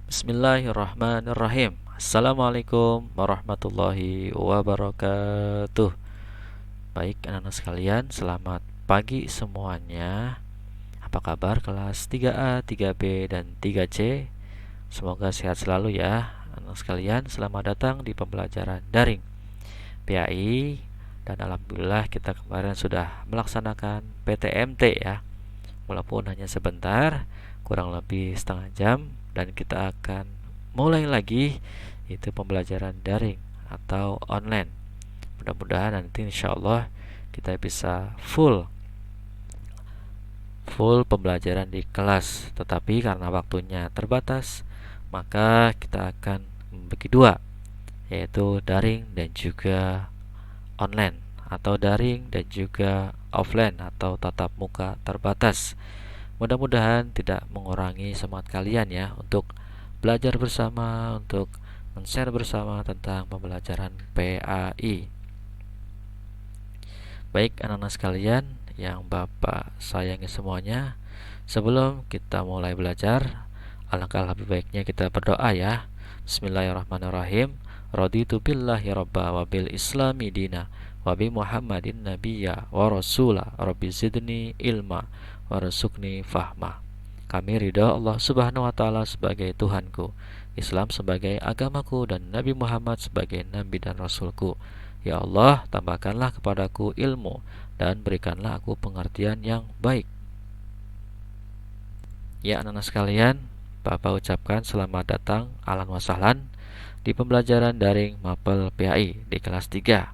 Bismillahirrahmanirrahim. Assalamualaikum warahmatullahi wabarakatuh. Baik anak-anak sekalian, selamat pagi semuanya. Apa kabar kelas 3A, 3B, dan 3C? Semoga sehat selalu ya anak sekalian. Selamat datang di pembelajaran daring PAI. Dan alhamdulillah kita kemarin sudah melaksanakan PTMT ya. Walaupun hanya sebentar, kurang lebih setengah jam, dan kita akan mulai lagi itu pembelajaran daring atau online. Mudah-mudahan nanti insya Allah kita bisa full pembelajaran di kelas. Tetapi karena waktunya terbatas, maka kita akan membagi dua, yaitu daring dan juga online, atau daring dan juga offline atau tatap muka terbatas. Mudah-mudahan tidak mengurangi semangat kalian ya untuk belajar bersama, untuk men-share bersama tentang pembelajaran PAI. Baik anak-anak sekalian yang Bapak sayangi semuanya, sebelum kita mulai belajar, alangkah lebih baiknya kita berdoa ya. Bismillahirrahmanirrahim. Raditu billahi robba wa bil islami dina wa bi Muhammadin nabiyya wa rasula rabbi zidni ilma warzuqni fahma. Kami ridha Allah Subhanahu wa taala sebagai Tuhanku, Islam sebagai agamaku, dan Nabi Muhammad sebagai nabi dan rasulku. Ya Allah, tambahkanlah kepadaku ilmu dan berikanlah aku pengertian yang baik. Ya anak-anak sekalian, Bapak ucapkan selamat datang ahlan wa sahlan di pembelajaran daring Mapel PAI di kelas 3.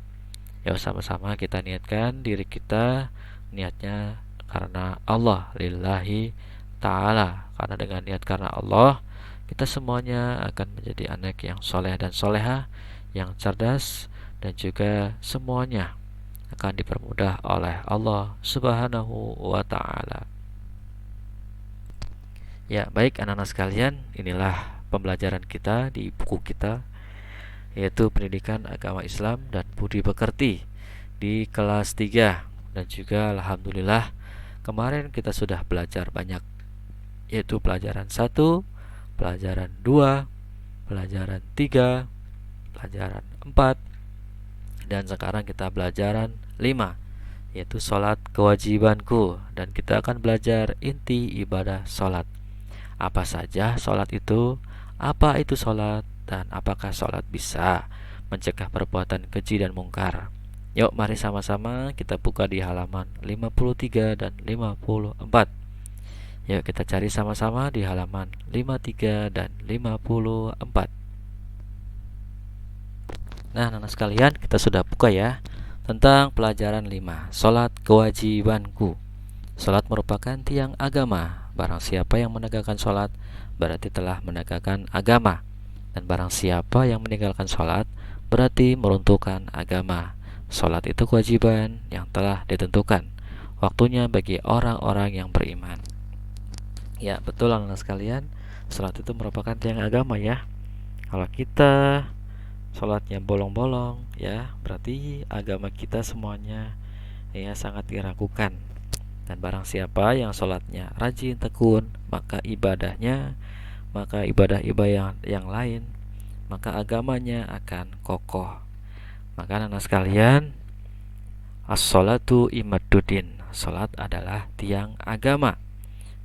Yuk sama-sama kita niatkan diri kita, niatnya karena Allah, lillahi ta'ala. Karena dengan niat karena Allah, kita semuanya akan menjadi anak yang soleh dan soleha, yang cerdas, dan juga semuanya akan dipermudah oleh Allah Subhanahu wa ta'ala. Ya, baik anak-anak sekalian, inilah pembelajaran kita di buku kita, yaitu Pendidikan Agama Islam dan Budi Pekerti di kelas 3. Dan juga alhamdulillah kemarin kita sudah belajar banyak, yaitu pelajaran 1, pelajaran 2, pelajaran 3, pelajaran 4, dan sekarang kita pelajaran 5, yaitu sholat kewajibanku. Dan kita akan belajar inti ibadah sholat. Apa saja sholat itu, apa itu sholat, dan apakah sholat bisa mencegah perbuatan keji dan mungkar. Yuk mari sama-sama kita buka di halaman 53 dan 54. Yuk kita cari sama-sama di halaman 53 dan 54. Nah anak-anak sekalian, kita sudah buka ya tentang pelajaran 5, sholat kewajibanku. Sholat merupakan tiang agama. Barang siapa yang menegakkan sholat berarti telah menegakkan agama, dan barang siapa yang meninggalkan sholat berarti meruntuhkan agama. Sholat itu kewajiban yang telah ditentukan waktunya bagi orang-orang yang beriman. Ya betul anak-anak sekalian, sholat itu merupakan tiang agama ya. Kalau kita sholatnya bolong-bolong ya, berarti agama kita semuanya ya sangat diragukan. Dan barang siapa yang sholatnya rajin, tekun, maka ibadah-ibadah yang lain, maka agamanya akan kokoh. Maka anak sekalian, as-sholatu imaduddin. Sholat adalah tiang agama.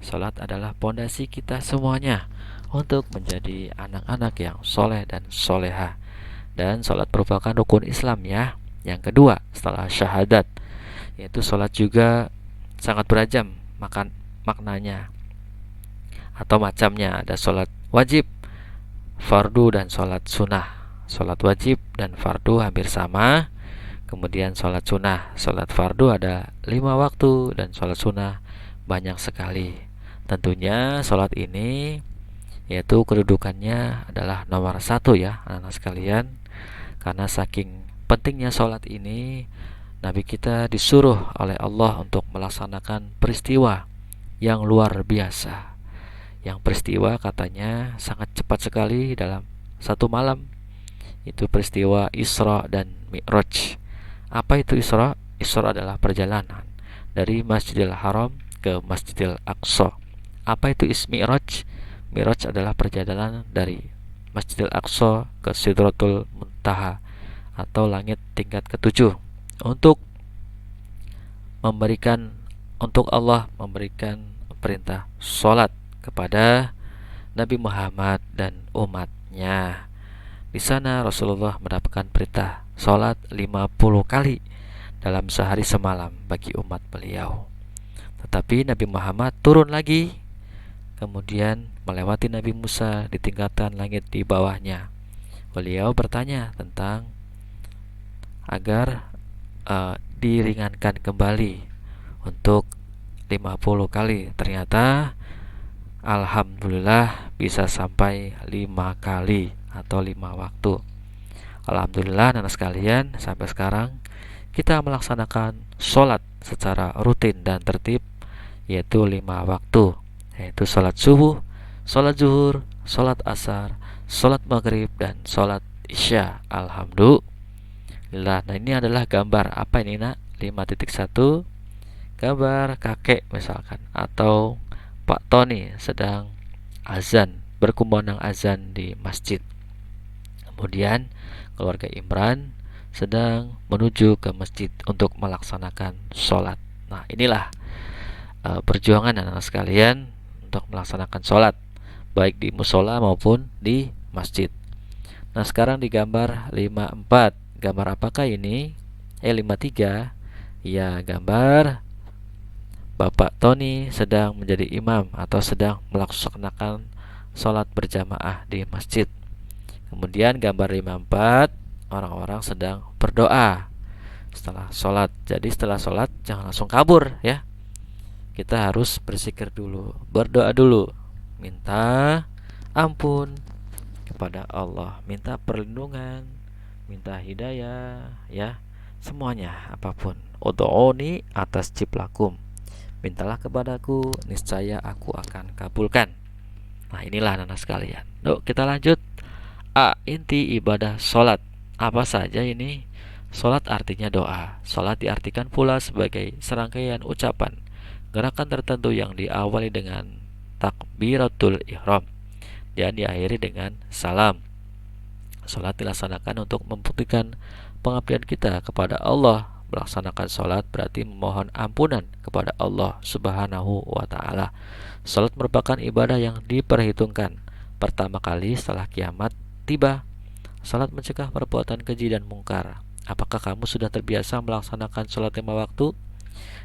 Sholat adalah pondasi kita semuanya untuk menjadi anak-anak yang soleh dan soleha. Dan sholat merupakan rukun Islam ya. Yang kedua setelah syahadat, yaitu sholat juga sangat beragam maknanya atau macamnya. Ada sholat wajib, fardu, dan sholat sunnah. Sholat wajib dan fardu hampir sama. Kemudian sholat sunnah, sholat fardu ada 5 waktu, dan sholat sunnah banyak sekali. Tentunya sholat ini yaitu kedudukannya adalah nomor 1 ya anak-anak sekalian. Karena saking pentingnya sholat ini, Nabi kita disuruh oleh Allah untuk melaksanakan peristiwa yang luar biasa. Yang peristiwa katanya sangat cepat sekali dalam satu malam. Itu peristiwa Isra dan Mi'raj. Apa itu Isra? Isra adalah perjalanan dari Masjidil Haram ke Masjidil Aqsa. Apa itu Mi'raj? Miraj adalah perjalanan dari Masjidil Aqsa ke Sidratul Muntaha atau langit tingkat ketujuh untuk memberikan untuk Allah memberikan perintah sholat kepada Nabi Muhammad dan umatnya. Di sana Rasulullah mendapatkan perintah sholat 50 kali dalam sehari semalam bagi umat beliau. Tetapi Nabi Muhammad turun lagi, kemudian melewati Nabi Musa di tingkatan langit di bawahnya. Beliau bertanya tentang agar diringankan kembali untuk 50 kali. Ternyata alhamdulillah bisa sampai 5 kali atau 5 waktu. Alhamdulillah anak sekalian, sampai sekarang kita melaksanakan sholat secara rutin dan tertib, yaitu 5 waktu, yaitu sholat subuh, sholat zuhur, sholat asar, sholat maghrib, dan sholat isya. Alhamdulillah. Nah, ini adalah gambar apa ini nak? 5.1 gambar kakek misalkan, atau Pak Tony sedang azan, berkumandang azan di masjid. Kemudian keluarga Imran sedang menuju ke masjid untuk melaksanakan sholat. Nah, inilah perjuangan anak-anak sekalian untuk melaksanakan sholat, baik di musola maupun di masjid. Nah, sekarang di gambar 54, gambar apakah ini? 53, ya, gambar Bapak Tony sedang menjadi imam atau sedang melaksanakan sholat berjamaah di masjid. Kemudian gambar 54, orang-orang sedang berdoa setelah sholat. Jadi setelah sholat jangan langsung kabur ya. Kita harus berzikir dulu, berdoa dulu, minta ampun kepada Allah, minta perlindungan, minta hidayah ya, semuanya apapun. Ud'uni atas ciplakum, mintalah kepadaku, niscaya aku akan kabulkan. Nah, inilah anak sekalian. Yuk kita lanjut. A. Inti ibadah sholat. Apa saja ini? Sholat artinya doa. Sholat diartikan pula sebagai serangkaian ucapan, gerakan tertentu yang diawali dengan takbiratul ihram dan diakhiri dengan salam. Sholat dilaksanakan untuk membuktikan pengabdian kita kepada Allah. Melaksanakan sholat berarti memohon ampunan kepada Allah Subhanahu wa ta'ala. Sholat merupakan ibadah yang diperhitungkan pertama kali setelah kiamat tiba. Sholat mencegah perbuatan keji dan mungkar. Apakah kamu sudah terbiasa melaksanakan sholat 5 waktu?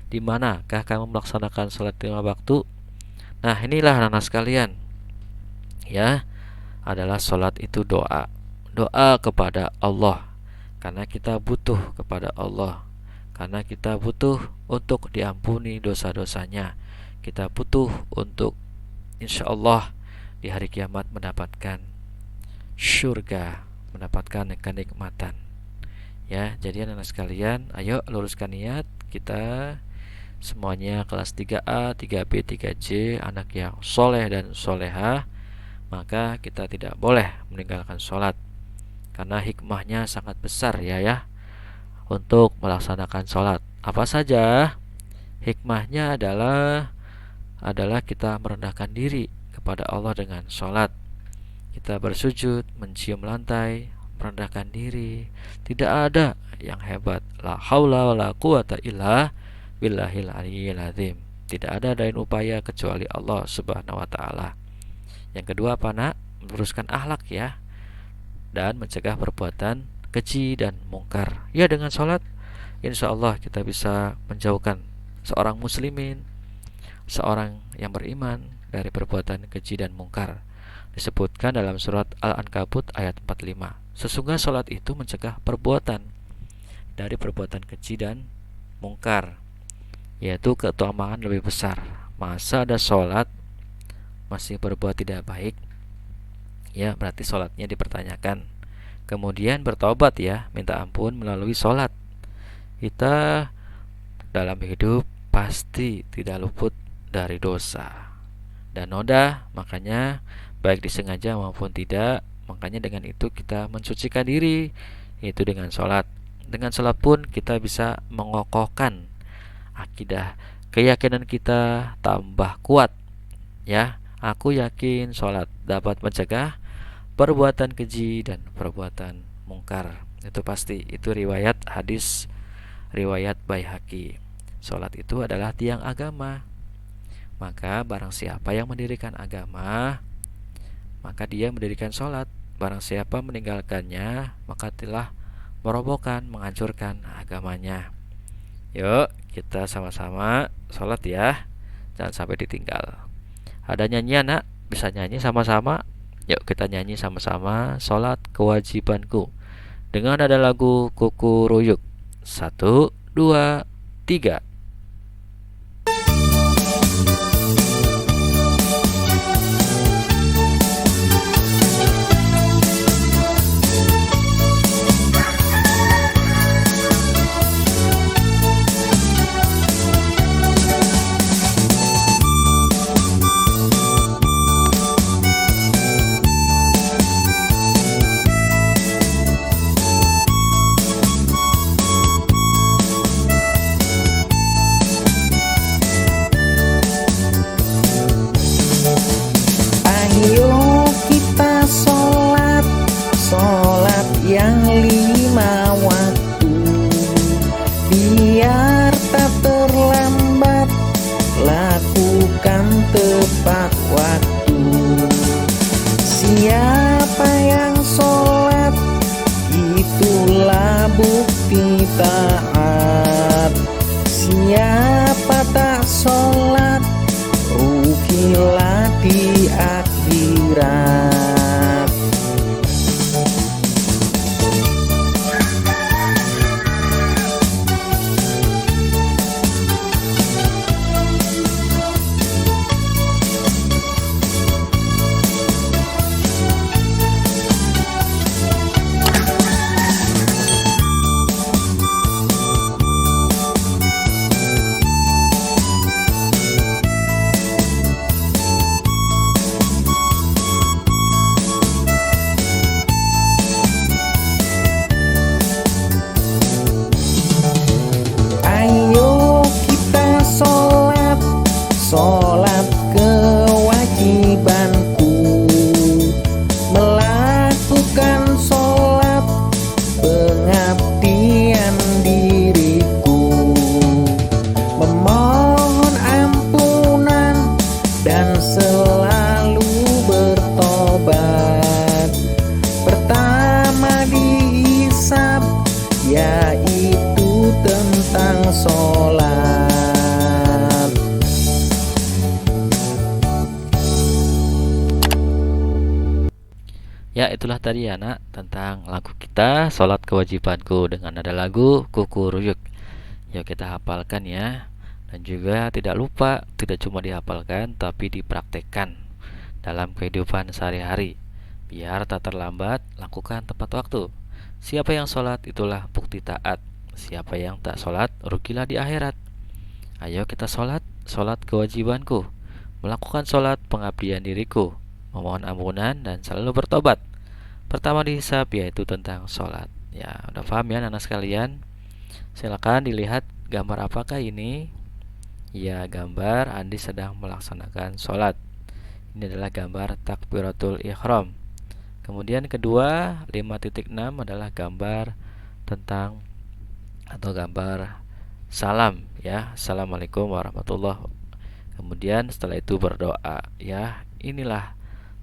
Di manakah kamu melaksanakan sholat 5 waktu? Nah, inilah anak-anak sekalian, ya, adalah sholat itu doa. Doa kepada Allah, karena kita butuh kepada Allah, karena kita butuh untuk diampuni dosa-dosanya. Kita butuh untuk insya Allah di hari kiamat mendapatkan surga, mendapatkan kenikmatan. Ya, jadi anak-anak sekalian, ayo luruskan niat. Kita semuanya kelas 3A, 3B, 3C, anak yang soleh dan solehah, maka kita tidak boleh meninggalkan sholat, karena hikmahnya sangat besar ya untuk melaksanakan sholat. Apa saja? Hikmahnya adalah kita merendahkan diri kepada Allah dengan sholat. Kita bersujud, mencium lantai, merendahkan diri. Tidak ada yang hebat. La haula wala quwata illa billahil aliyyil azim. Tidak ada daya upaya kecuali Allah Subhanahu wa taala. Yang kedua apa nak? Meluruskan akhlak ya, dan mencegah perbuatan keji dan mungkar. Ya, dengan sholat insya Allah kita bisa menjauhkan seorang muslimin, seorang yang beriman, dari perbuatan keji dan mungkar. Disebutkan dalam surat Al-Ankabut ayat 45. Sesungguhnya sholat itu mencegah perbuatan dari perbuatan keji dan mungkar, yaitu keutamaan lebih besar. Masa ada sholat masih berbuat tidak baik, ya berarti sholatnya dipertanyakan. Kemudian bertobat ya, minta ampun melalui sholat. Kita dalam hidup pasti tidak luput dari dosa dan noda, makanya baik disengaja maupun tidak. Makanya dengan itu kita mensucikan diri, yaitu dengan sholat. Dengan sholat pun kita bisa mengokohkan akidah, keyakinan kita tambah kuat ya, Aku yakin sholat dapat mencegah perbuatan keji dan perbuatan mungkar. Itu pasti. Itu riwayat hadis, riwayat Baihaqi. Sholat itu adalah tiang agama. Maka barang siapa yang mendirikan agama, maka dia mendirikan sholat. Barang siapa meninggalkannya, maka telah merobohkan, menghancurkan agamanya. Yuk kita sama-sama sholat ya, jangan sampai ditinggal. Ada nyanyian nak? Bisa nyanyi sama-sama? Yuk kita nyanyi sama-sama sholat kewajibanku dengan ada lagu Kuku Ruyuk. 1, 2, 3. Ayo kita sholat, sholat yang 5 waktu, biar tak terlambat, lakukan tepat waktu. Siapa yang sholat, itulah bukti taat. Siapa tak sholat, rugilah di akhirat. Ayo kita sholat, sholat kewajibanku, melakukan sholat pengabdian diriku, memohon ampunan dan selalu bertobat. Pertama dihisab, yaitu tentang sholat. Ya itulah tadi ya nak, tentang lagu kita sholat kewajibanku dengan ada lagu Kuku Ruyuk. Yuk kita hafalkan ya. Dan juga tidak lupa, tidak cuma dihafalkan tapi dipraktekkan dalam kehidupan sehari-hari. Biar tak terlambat, lakukan tepat waktu. Siapa yang sholat itulah bukti taat. Siapa yang tak sholat, rugilah di akhirat. Ayo kita sholat, sholat kewajibanku, melakukan sholat pengabdian diriku, memohon ampunan dan selalu bertobat. Pertama dihisab yaitu tentang sholat. Ya udah paham ya anak sekalian? Silakan dilihat gambar apakah ini. Ya gambar Andi sedang melaksanakan sholat. Ini adalah gambar takbiratul ihram. Kemudian kedua 5.6 adalah gambar tentang atau gambar salam ya, assalamualaikum warahmatullahi wabarakatuh. Kemudian setelah itu berdoa ya. Inilah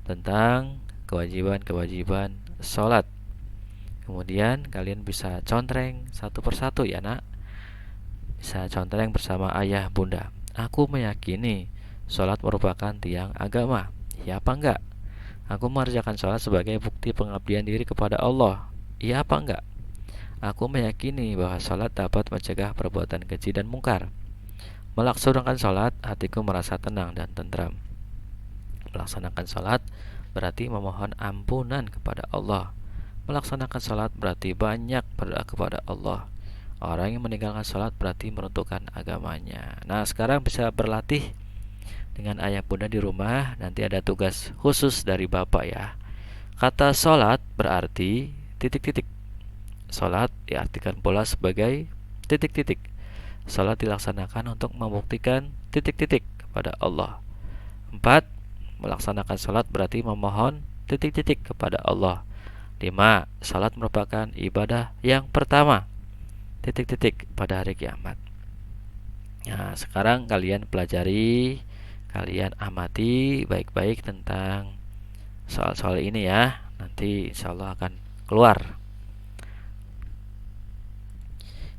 tentang kewajiban-kewajiban sholat. Kemudian kalian bisa contreng satu persatu ya nak. Bisa contreng bersama ayah bunda. Aku meyakini sholat merupakan tiang agama. Ya apa enggak? Aku mengerjakan sholat sebagai bukti pengabdian diri kepada Allah. Iya apa enggak? Aku meyakini bahwa sholat dapat mencegah perbuatan keji dan mungkar. Melaksanakan sholat, hatiku merasa tenang dan tentram. Melaksanakan sholat berarti memohon ampunan kepada Allah. Melaksanakan sholat berarti banyak berdoa kepada Allah. Orang yang meninggalkan sholat berarti meruntuhkan agamanya. Nah sekarang bisa berlatih dengan ayah bunda di rumah. Nanti ada tugas khusus dari bapak ya. Kata sholat berarti titik-titik. Sholat diartikan pula sebagai titik-titik. Sholat dilaksanakan untuk membuktikan titik-titik kepada Allah. 4. melaksanakan sholat berarti memohon titik-titik kepada Allah. 5. Sholat merupakan ibadah yang pertama titik-titik pada hari kiamat. Nah, sekarang kalian pelajari, kalian amati baik-baik tentang soal-soal ini ya. Nanti insya Allah akan keluar.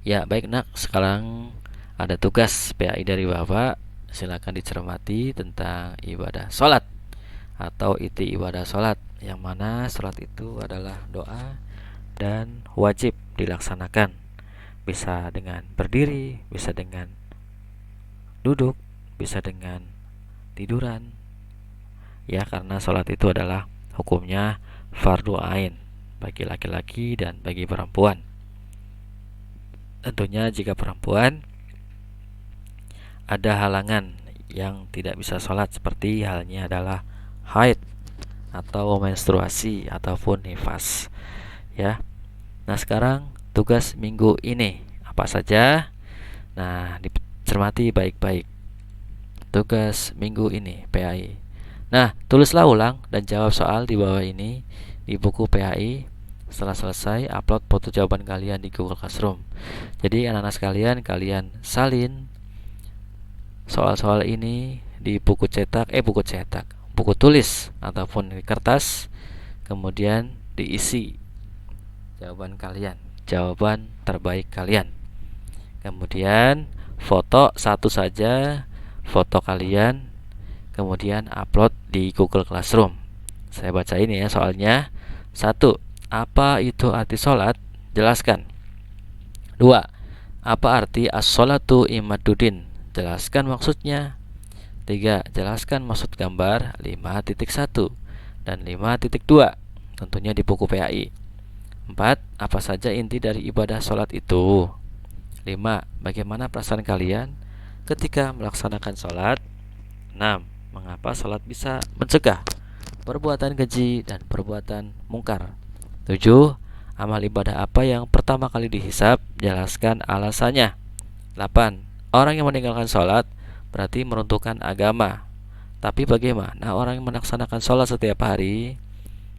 Ya, baik nak, sekarang ada tugas PAI dari Bapak. Silakan dicermati tentang ibadah sholat atau iti ibadah sholat, yang mana sholat itu adalah doa dan wajib dilaksanakan. Bisa dengan berdiri, bisa dengan duduk, bisa dengan tiduran. Ya, karena sholat itu adalah hukumnya fardu ain bagi laki-laki dan bagi perempuan. Tentunya jika perempuan ada halangan yang tidak bisa sholat, seperti halnya adalah haid atau menstruasi ataupun nifas ya. Nah, sekarang tugas minggu ini apa saja? Nah, dicermati baik-baik tugas minggu ini PAI. Nah, tulislah ulang dan jawab soal di bawah ini di buku PAI. Setelah selesai, upload foto jawaban kalian di Google Classroom. Jadi anak-anak sekalian, kalian salin soal-soal ini di buku tulis ataupun di kertas, kemudian diisi jawaban kalian, jawaban terbaik kalian. Kemudian foto satu saja, foto kalian, kemudian upload di Google Classroom. Saya baca ini ya soalnya. 1. Apa itu arti sholat? Jelaskan. 2. Apa arti as-sholatu imaduddin? Jelaskan maksudnya. 3. Jelaskan maksud gambar 5.1 dan 5.2, tentunya di buku PAI. 4. Apa saja inti dari ibadah sholat itu? 5. Bagaimana perasaan kalian ketika melaksanakan sholat? 6. Mengapa sholat bisa mencegah perbuatan keji dan perbuatan mungkar? 7. Amal ibadah apa yang pertama kali dihisab? Jelaskan alasannya. 8. Orang yang meninggalkan sholat berarti meruntuhkan agama. Tapi bagaimana orang yang melaksanakan sholat setiap hari?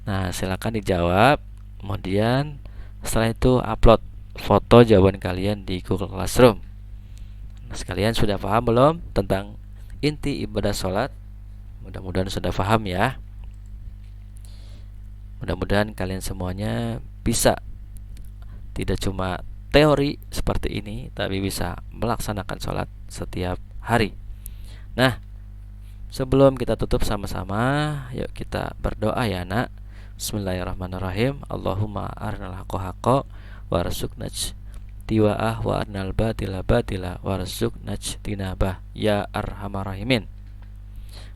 Nah, silakan dijawab. Kemudian setelah itu upload foto jawaban kalian di Google Classroom. Nah, sekalian sudah paham belum tentang inti ibadah sholat? Mudah-mudahan sudah paham ya. Mudah-mudahan kalian semuanya bisa tidak cuma teori seperti ini, tapi bisa melaksanakan sholat setiap hari. Nah, sebelum kita tutup sama-sama, yuk kita berdoa ya nak. Bismillahirrahmanirrahim. Allahumma arnal haqqa haqqa warzuqnaj tiwa'ah wa arnal batila batila warzuqnaj tinabah ya arhamar rahimin.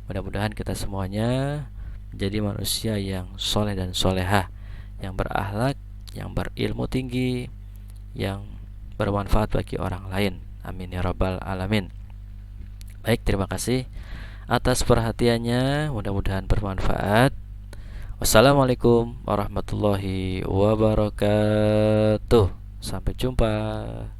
Mudah-mudahan kita semuanya menjadi manusia yang soleh dan solehah, yang berakhlak, yang berilmu tinggi, yang bermanfaat bagi orang lain. Amin ya rabbal alamin. Baik, terima kasih atas perhatiannya, mudah-mudahan bermanfaat. Wassalamualaikum warahmatullahi wabarakatuh. Sampai jumpa.